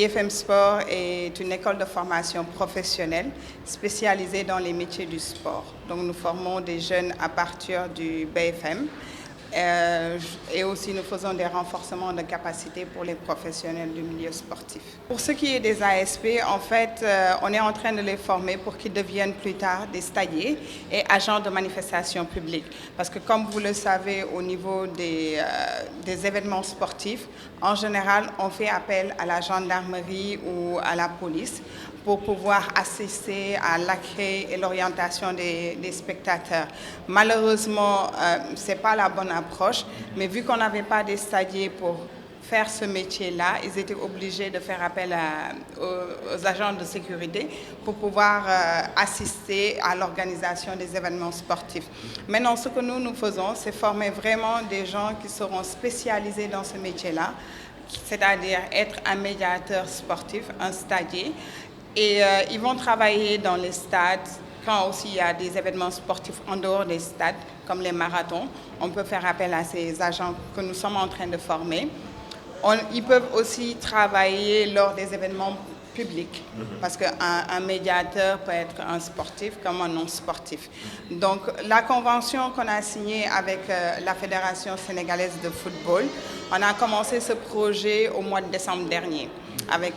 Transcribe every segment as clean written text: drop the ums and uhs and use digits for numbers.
IFM Sport est une école de formation professionnelle spécialisée dans les métiers du sport. Donc nous formons des jeunes à partir du BFM et aussi nous faisons des renforcements de capacités pour les professionnels du milieu sportif. Pour ce qui est des ASP, en fait, on est en train de les former pour qu'ils deviennent plus tard des stagiaires et agents de manifestation publique. Parce que comme vous le savez, au niveau des événements sportifs, en général, on fait appel à la gendarmerie ou à la police pour pouvoir assister à l'accueil et l'orientation des spectateurs. Malheureusement, ce n'est pas la bonne approche, mais vu qu'on n'avait pas des stagiaires pour faire ce métier-là, ils étaient obligés de faire appel aux agents de sécurité pour pouvoir assister à l'organisation des événements sportifs. Maintenant, ce que nous faisons, c'est former vraiment des gens qui seront spécialisés dans ce métier-là, c'est-à-dire être un médiateur sportif, un stagiaire, et ils vont travailler dans les stades. Quand aussi il y a des événements sportifs en dehors des stades, comme les marathons, on peut faire appel à ces agents que nous sommes en train de former. Ils peuvent aussi travailler lors des événements publics, parce qu'un médiateur peut être un sportif comme un non-sportif. Donc la convention qu'on a signée avec la Fédération sénégalaise de football, on a commencé ce projet au mois de décembre dernier avec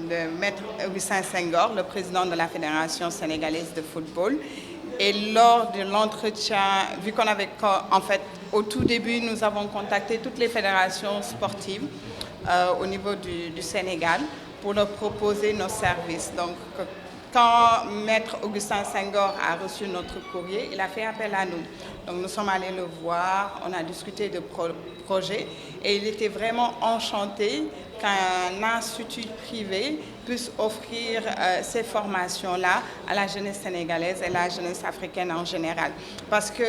le maître Augustin Senghor, le président de la Fédération sénégalaise de football. Et lors de l'entretien, vu qu'on avait, en fait, au tout début, nous avons contacté toutes les fédérations sportives au niveau du Sénégal pour leur proposer nos services. Donc, quand maître Augustin Senghor a reçu notre courrier, il a fait appel à nous. Donc, nous sommes allés le voir, on a discuté de projet et il était vraiment enchanté qu'un institut privé puisse offrir ces formations-là à la jeunesse sénégalaise et la jeunesse africaine en général. Parce que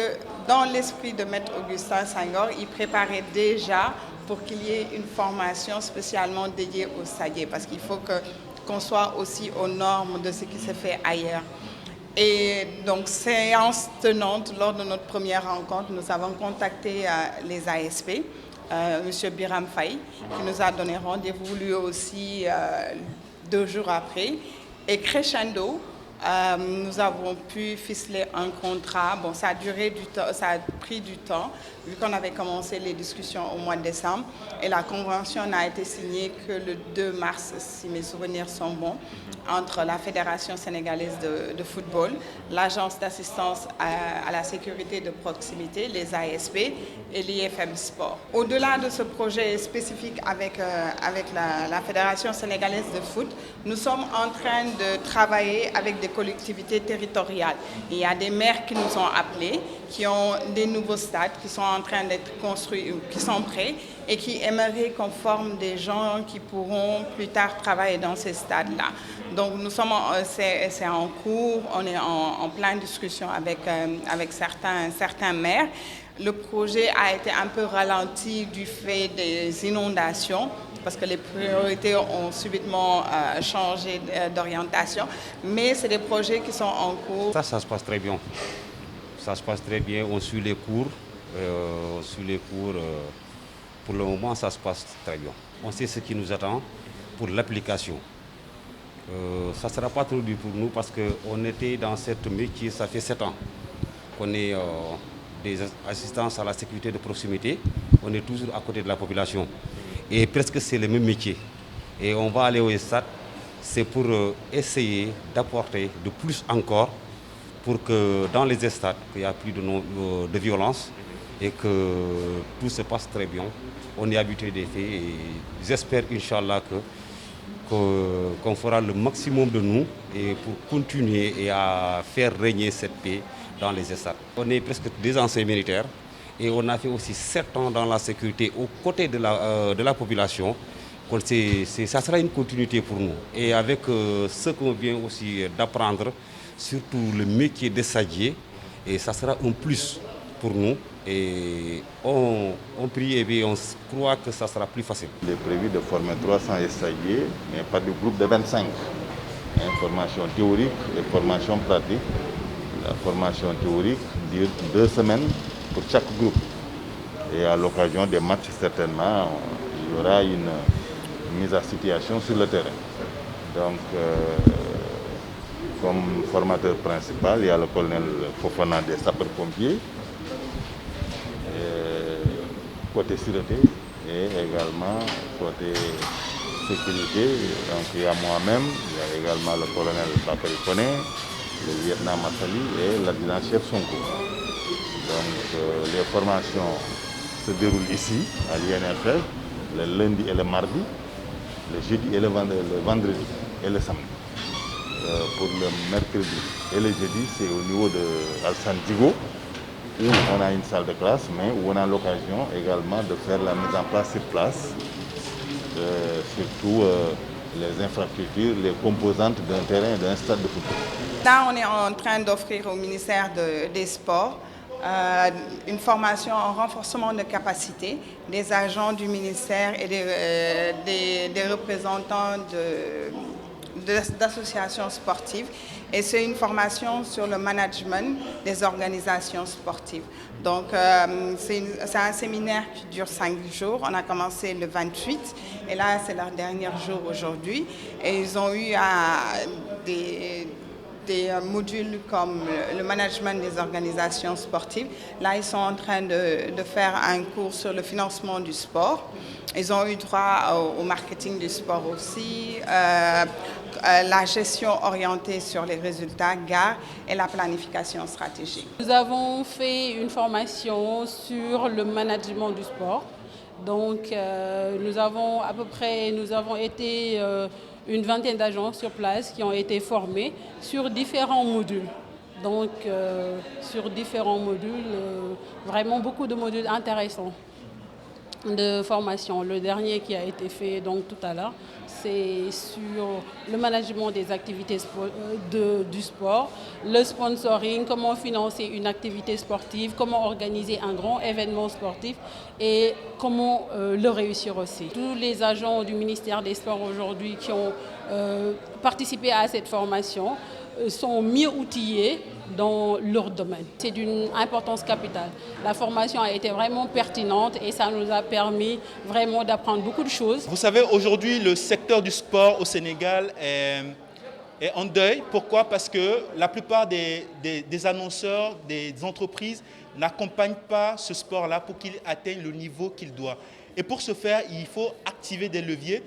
dans l'esprit de maître Augustin Senghor, il préparait déjà pour qu'il y ait une formation spécialement dédiée aux stagiaires, parce qu'il faut qu'on soit aussi aux normes de ce qui se fait ailleurs. Et donc, séance tenante, lors de notre première rencontre, nous avons contacté les ASP, M. Biram Faye, qui nous a donné rendez-vous lui aussi 2 jours après. Et crescendo, nous avons pu ficeler un contrat. Bon, ça a duré du temps, ça a pris du temps, vu qu'on avait commencé les discussions au mois de décembre. Et la convention n'a été signée que le 2 mars, si mes souvenirs sont bons, entre la Fédération sénégalaise de football, l'Agence d'assistance à la sécurité de proximité, les ASP, et l'IFM Sport. Au-delà de ce projet spécifique avec la Fédération sénégalaise de foot, nous sommes en train de travailler avec des collectivités territoriales. Il y a des maires qui nous ont appelés, qui ont des nouveaux stades qui sont en train d'être construits, qui sont prêts et qui aimeraient qu'on forme des gens qui pourront plus tard travailler dans ces stades-là. Donc nous sommes, c'est en cours, on est en pleine discussion avec certains maires. Le projet a été un peu ralenti du fait des inondations, parce que les priorités ont subitement changé d'orientation, mais c'est des projets qui sont en cours. Ça se passe très bien. Ça se passe très bien, on suit les cours. Pour le moment, ça se passe très bien. On sait ce qui nous attend pour l'application. Ça ne sera pas trop dur pour nous parce qu'on était dans ce métier, ça fait 7 ans qu'on est des assistances à la sécurité de proximité. On est toujours à côté de la population. Et presque c'est le même métier. Et on va aller au stade, c'est pour essayer d'apporter de plus encore pour que dans les stades, qu'il n'y a plus de violence et que tout se passe très bien. On est habitué des faits et j'espère, Inch'Allah, qu'on fera le maximum de nous et pour continuer et à faire régner cette paix dans les stades. On est presque des anciens militaires et on a fait aussi 7 ans dans la sécurité aux côtés de la population. Ça sera une continuité pour nous. Et avec ce qu'on vient aussi d'apprendre, surtout le métier de stagiaire, et ça sera un plus pour nous. Et on prie et on croit que ça sera plus facile. Il est prévu de former 300 stagiaires, mais pas de groupe de 25. Formation théorique et formation pratique. La formation théorique dure 2 semaines pour chaque groupe. Et à l'occasion des matchs, certainement, il y aura mise à situation sur le terrain. Donc, comme formateur principal, il y a le colonel Fofana des sapeurs-pompiers, côté sûreté et également côté sécurité. Donc, il y a moi-même, il y a également le colonel Bakary Koné, le lieutenant Massali et l'adjudant-chef Sonko. Donc, les formations se déroulent ici, à l'INFF, le lundi et le mardi, le jeudi et le vendredi et le samedi. Pour le mercredi et le jeudi, c'est au niveau de Alsan Digo, où on a une salle de classe, mais où on a l'occasion également de faire la mise en place sur place, surtout les infrastructures, les composantes d'un terrain et d'un stade de football. Là, on est en train d'offrir au ministère des Sports une formation en renforcement de capacité des agents du ministère et des représentants d'associations sportives. Et c'est une formation sur le management des organisations sportives. Donc, c'est un séminaire qui dure 5 jours. On a commencé le 28 et là, c'est leur dernier jour aujourd'hui. Et ils ont eu des modules comme le management des organisations sportives. Là, ils sont en train de faire un cours sur le financement du sport. Ils ont eu droit au marketing du sport aussi, la gestion orientée sur les résultats, GAR, et la planification stratégique. Nous avons fait une formation sur le management du sport. Donc, nous avons été une vingtaine d'agents sur place qui ont été formés sur différents modules. Donc, sur différents modules, vraiment beaucoup de modules intéressants de formation. Le dernier qui a été fait donc, tout à l'heure, c'est sur le management des activités du sport, le sponsoring, comment financer une activité sportive, comment organiser un grand événement sportif et comment le réussir aussi. Tous les agents du ministère des Sports aujourd'hui qui ont participé à cette formation sont mieux outillés dans leur domaine. C'est d'une importance capitale. La formation a été vraiment pertinente et ça nous a permis vraiment d'apprendre beaucoup de choses. Vous savez, aujourd'hui, le secteur du sport au Sénégal est en deuil. Pourquoi? Parce que la plupart des annonceurs, des entreprises n'accompagnent pas ce sport-là pour qu'il atteigne le niveau qu'il doit. Et pour ce faire, il faut activer des leviers,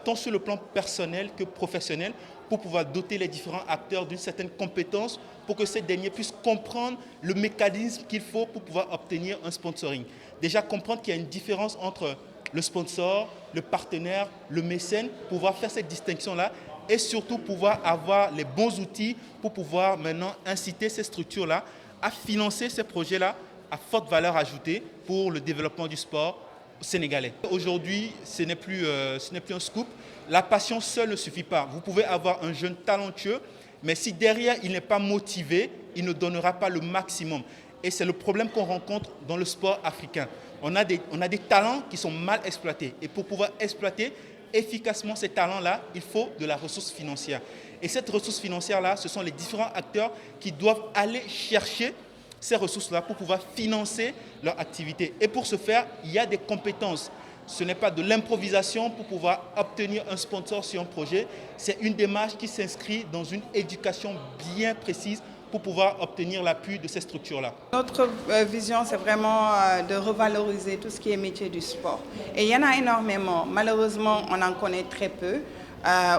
tant sur le plan personnel que professionnel, pour pouvoir doter les différents acteurs d'une certaine compétence pour que ces derniers puissent comprendre le mécanisme qu'il faut pour pouvoir obtenir un sponsoring. Déjà comprendre qu'il y a une différence entre le sponsor, le partenaire, le mécène, pouvoir faire cette distinction-là et surtout pouvoir avoir les bons outils pour pouvoir maintenant inciter ces structures-là à financer ces projets-là à forte valeur ajoutée pour le développement du sport sénégalais. Aujourd'hui, ce n'est plus un scoop. La passion seule ne suffit pas. Vous pouvez avoir un jeune talentueux, mais si derrière il n'est pas motivé, il ne donnera pas le maximum. Et c'est le problème qu'on rencontre dans le sport africain. On a des talents qui sont mal exploités. Et pour pouvoir exploiter efficacement ces talents-là, il faut de la ressource financière. Et cette ressource financière-là, ce sont les différents acteurs qui doivent aller chercher ces ressources-là pour pouvoir financer leur activité. Et pour ce faire, il y a des compétences. Ce n'est pas de l'improvisation pour pouvoir obtenir un sponsor sur un projet. C'est une démarche qui s'inscrit dans une éducation bien précise pour pouvoir obtenir l'appui de ces structures-là. Notre vision, c'est vraiment de revaloriser tout ce qui est métier du sport. Et il y en a énormément. Malheureusement, on en connaît très peu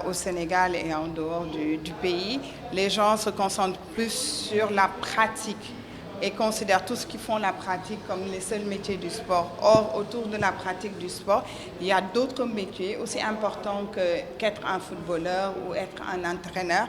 au Sénégal et en dehors du pays. Les gens se concentrent plus sur la pratique et considèrent tout ce qui font la pratique comme les seuls métiers du sport. Or, autour de la pratique du sport, il y a d'autres métiers aussi importants qu'être un footballeur ou être un entraîneur.